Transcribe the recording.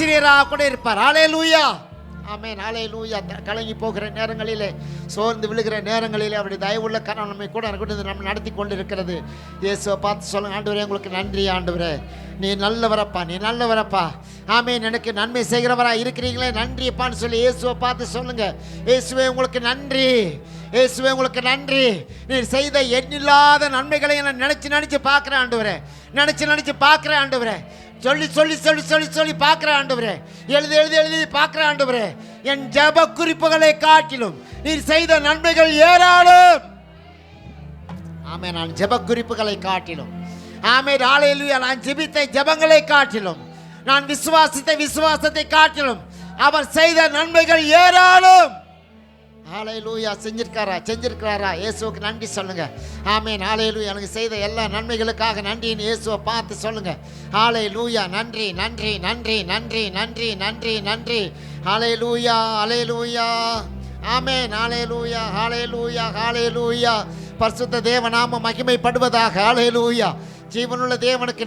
ஆசிரியராக கூட இருப்பார். ஹல்லேலூயா, ஆமென், ஹல்லேலூயா. கலங்கி போகிற நேரங்களிலே, சோர்ந்து விழுகிற நேரங்களிலே அவருடைய தயவுள்ள கரம் நம்மை கூட நம்ம நடத்தி கொண்டு இருக்கிறது. இயேசுவை பார்த்து சொல்லுங்க, ஆண்டவரே உங்களுக்கு நன்றி ஆண்டவரே, நீ நல்லவரப்பா, நீ நல்லவரப்பா. ஆமென், எனக்கு நன்மை செய்கிறவரா இருக்கிறீங்களே, நன்றிப்பான்னு சொல்லி இயேசுவை பார்த்து சொல்லுங்க. இயேசுவே உங்களுக்கு நன்றி, இயேசுவே உங்களுக்கு நன்றி. நீர் செய்த எண்ணில்லாத நன்மைகளை நான் நினைச்சு பார்க்கிறேன் ஆண்டவரே, நினைச்சு பார்க்கிறேன் ஆண்டவரே. சொல்லி சொல்லி சொல்லி சொல்லி சொல்லி பார்க்கிறேன் ஆண்டவரே, எழுதி எழுதி எழுதி பார்க்கிறேன் ஆண்டவரே. என் ஜெப குறிப்புகளை காட்டிலும் நீர் செய்த நன்மைகள் ஏராளம். ஆமென், நான் ஜெப குறிப்புகளை காட்டிலும், ஆமென், ஹல்லேலூயா, நான் ஜெபித்த ஜெபங்களை காட்டிலும், நான் விசுவாசித்த விசுவாசத்தை காட்டிலும் அவர் செய்த நன்மைகள் ஏராளம். ஹல்லேலூயா, செஞ்சிருக்கிறாரா? இயேசுவுக்கு நன்றி சொல்லுங்க. ஆமென், ஹல்லேலூயா. எனக்கு செய்த எல்லா நன்மைகளுக்காக நன்றின்னு இயேசுவை பார்த்து சொல்லுங்க. ஹல்லேலூயா, நன்றி நன்றி நன்றி நன்றி நன்றி நன்றி நன்றி. ஹல்லேலூயா, ஹல்லேலூயா, ஆமென், ஹல்லேலூயா, ஹல்லேலூயா, ஹல்லேலூயா. பரிசுத்த தேவ நாமம் மகிமைப்படுவதாக. ஹல்லேலூயா. ஜீவனுள்ள தேவனுக்கு